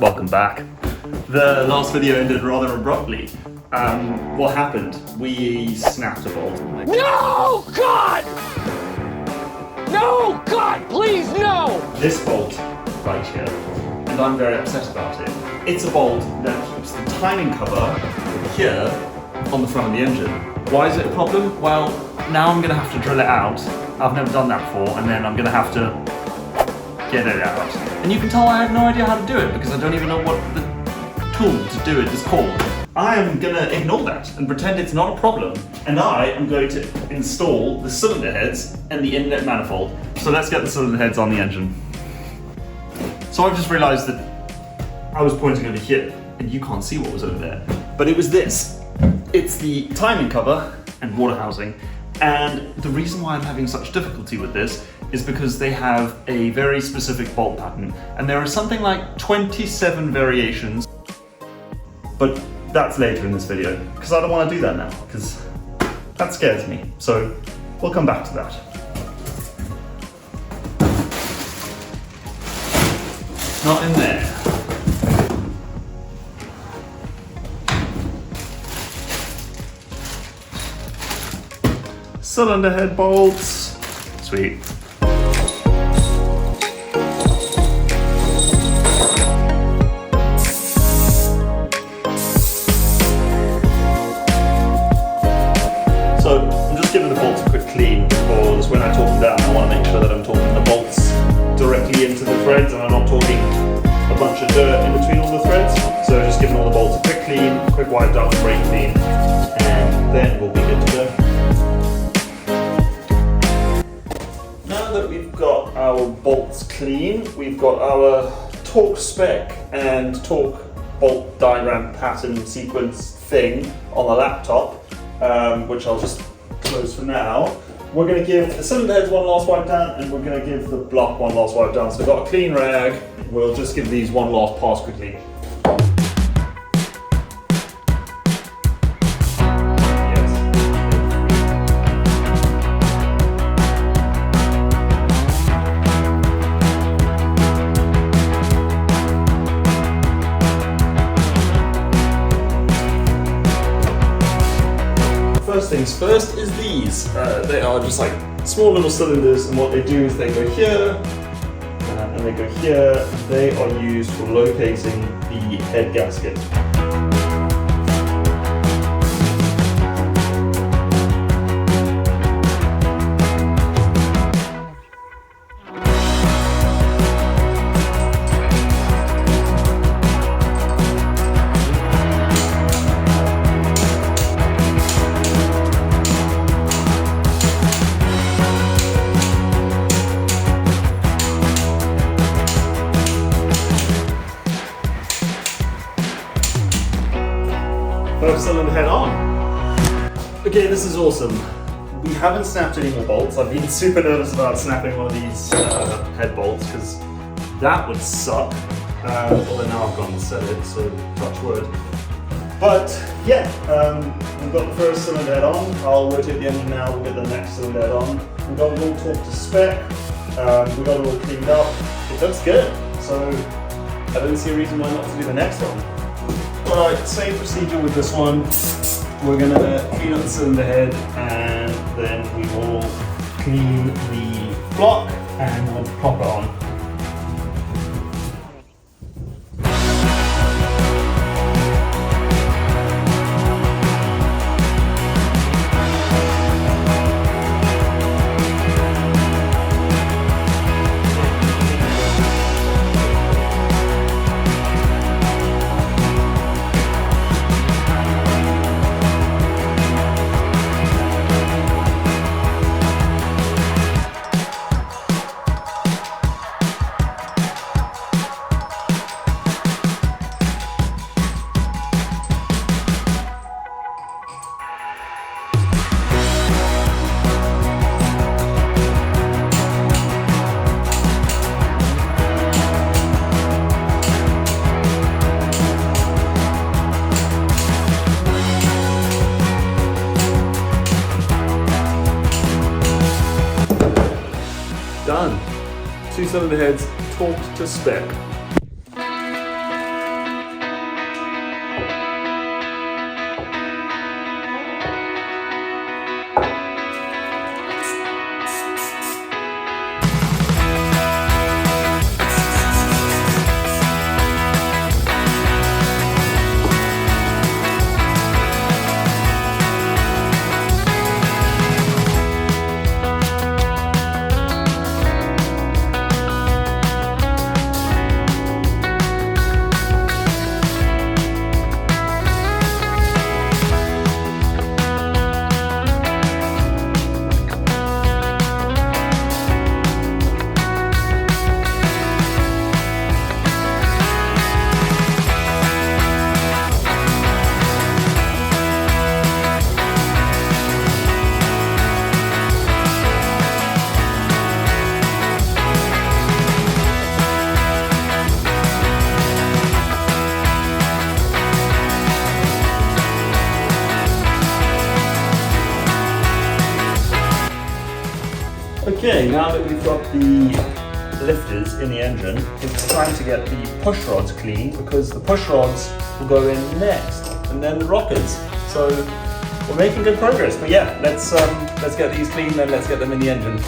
Welcome back. The last video ended rather abruptly. What happened? We snapped a bolt. No! God! No! God, please, no! This bolt right here, and I'm very upset about it. It's a bolt that keeps the timing cover here on the front of the engine. Why is it a problem? Well, now I'm gonna have to drill it out. I've never done that before, and then I'm gonna have to get it out. And you can tell I have no idea how to do it because I don't even know what the tool to do it is called. I am gonna ignore that and pretend it's not a problem, and I am going to install the cylinder heads and the inlet manifold. So let's get the cylinder heads on the engine. So I've just realized that I was pointing over here and you can't see what was over there, but it was this. It's the timing cover and water housing. And the reason why I'm having such difficulty with this is because they have a very specific bolt pattern, and there are something like 27 variations, but that's later in this video, because I don't want to do that now, because that scares me. So we'll come back to that. Not in there. Cylinder head bolts. Sweet. So I'm just giving the bolts a quick clean because when I talk them down, I want to make sure that I'm talking the bolts directly into the threads and I'm not talking a bunch of dirt in between all the threads. So just giving all the bolts a quick clean, quick wipe down, brake clean, and then we'll be good to go. Now that we've got our bolts clean, we've got our torque spec and torque bolt diagram pattern sequence thing on the laptop, which I'll just close for now. We're going to give the cylinder heads one last wipe down, and we're going to give the block one last wipe down. So we've got a clean rag. We'll just give these one last pass quickly. First things first is these. They are just like small little cylinders, and what they do is they go here and they go here. They are used for locating the head gasket. First cylinder head on. Okay, this is awesome. We haven't snapped any more bolts. I've been super nervous about snapping one of these head bolts because that would suck. Although now I've gone and set it, so touch wood. But yeah, we've got the first cylinder head on. I'll rotate the engine now, we'll get the next cylinder head on. We've got it all torqued to spec. We've got it all cleaned up. It looks good. So I don't see a reason why not to do the next one. Alright, same procedure with this one. We're going to clean up the cylinder head and then we will clean the block and we'll pop it on. Done. 2 cylinder heads torqued to spec. Okay, now that we've got the lifters in the engine, it's time to get the push rods clean because the push rods will go in next, and then the rockers. So we're making good progress. But yeah, let's get these clean, then let's get them in the engine.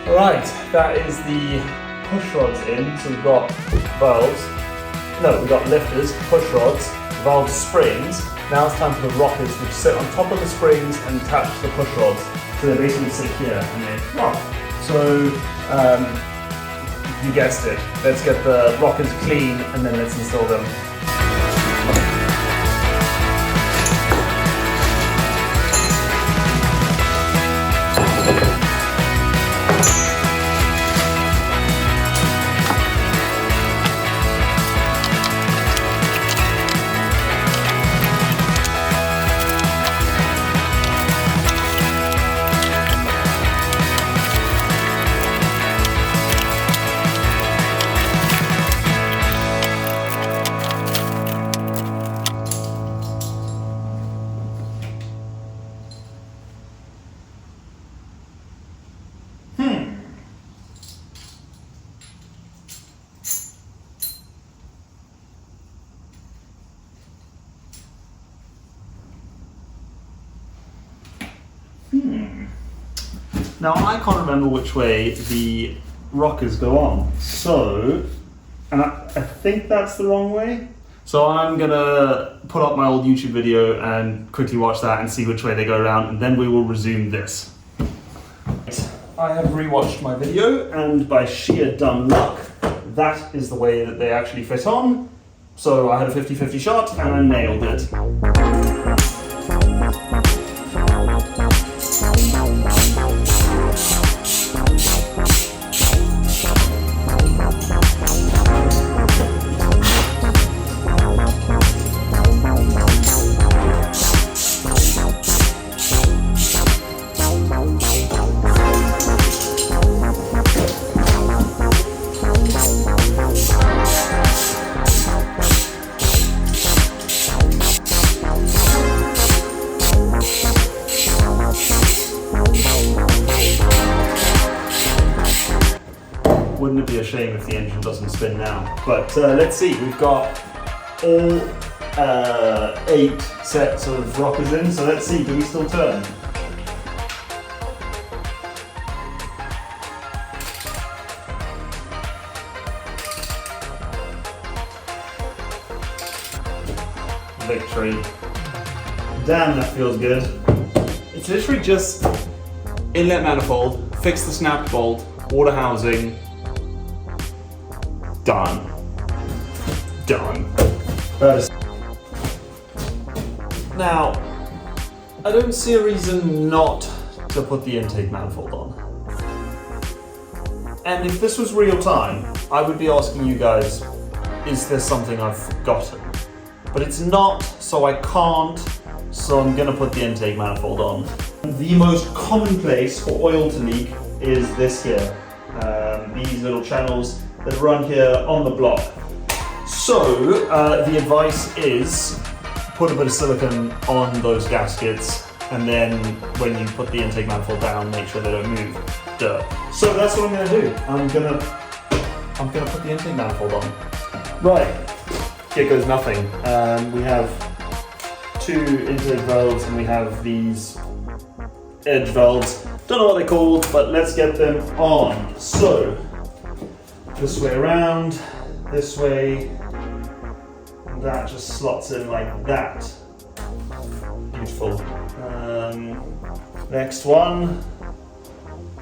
Right, that is the push rods in. So we've got valves, we've got lifters, push rods, valve springs. Now it's time for the rockers, which sit on top of the springs and attach to the push rods. So they basically sit here and they rock. So you guessed it. Let's get the rockers clean and then let's install them. Now I can't remember which way the rockers go on, so, and I think that's the wrong way. So I'm gonna put up my old YouTube video and quickly watch that and see which way they go around, and then we will resume this. I have rewatched my video, and by sheer dumb luck, that is the way that they actually fit on. So I had a 50-50 shot and I nailed it. Wouldn't it be a shame if the engine doesn't spin now? But let's see, we've got all 8 sets of rockers in, so let's see, do we still turn? Victory. Damn, that feels good. It's literally just inlet manifold, fix the snap bolt, water housing, done. Now, I don't see a reason not to put the intake manifold on. And if this was real time, I would be asking you guys, is there something I've forgotten? But it's not, so I can't, so I'm gonna put the intake manifold on. The most common place for oil to leak is this here. These little channels that run here on the block. So the advice is put a bit of silicone on those gaskets, and then when you put the intake manifold down, make sure they don't move. Duh. So that's what I'm gonna do. I'm gonna put the intake manifold on. Right, here goes nothing. We have 2 intake valves and we have these edge valves. Don't know what they're called, but let's get them on. So, this way around, this way, and that just slots in like that. beautiful. Next one.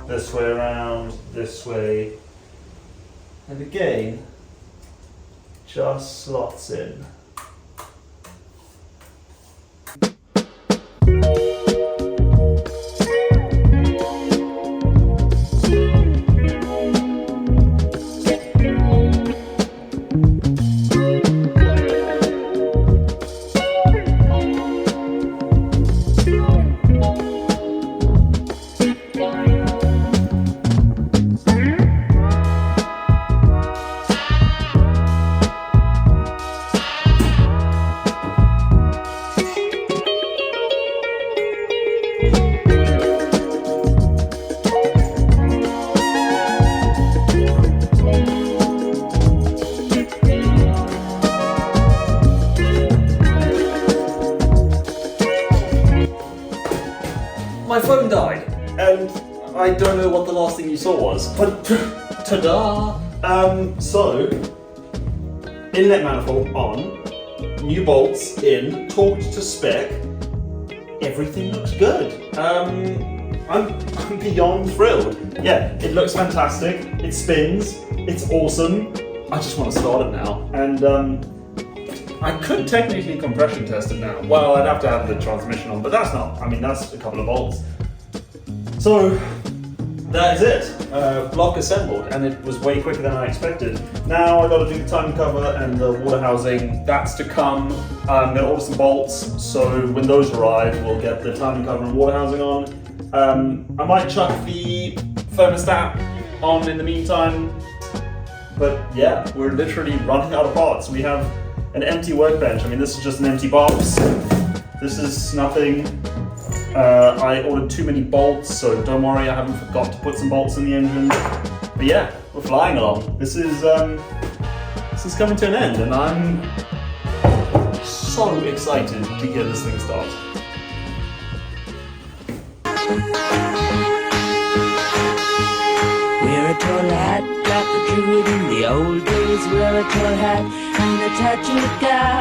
This way around, this way. And again, just slots in. My phone died, and I don't know what the last thing you saw was, but ta-da! So, inlet manifold on, new bolts in, torqued to spec, everything looks good. I'm beyond thrilled. Yeah, it looks fantastic, it spins, it's awesome. I just want to start it now, and I could technically compression test it now. Well, I'd have to have the transmission on, but that's not, I mean, that's a couple of volts. So, that is it. Block assembled, and it was way quicker than I expected. Now I've got to do the timing cover and the water housing. That's to come. I'm going to order some bolts, so when those arrive, we'll get the timing cover and water housing on. I might chuck the thermostat on in the meantime, but yeah, we're literally running out of parts. We have an empty workbench. I mean, this is just an empty box. This is nothing. I ordered too many bolts, so don't worry, I haven't forgot to put some bolts in the engine. But yeah, we're flying along. This is coming to an end, and I'm so excited to get this thing started. Wear a tall hat like the druid in the old days. Wear a tall hat and a tattooed guy.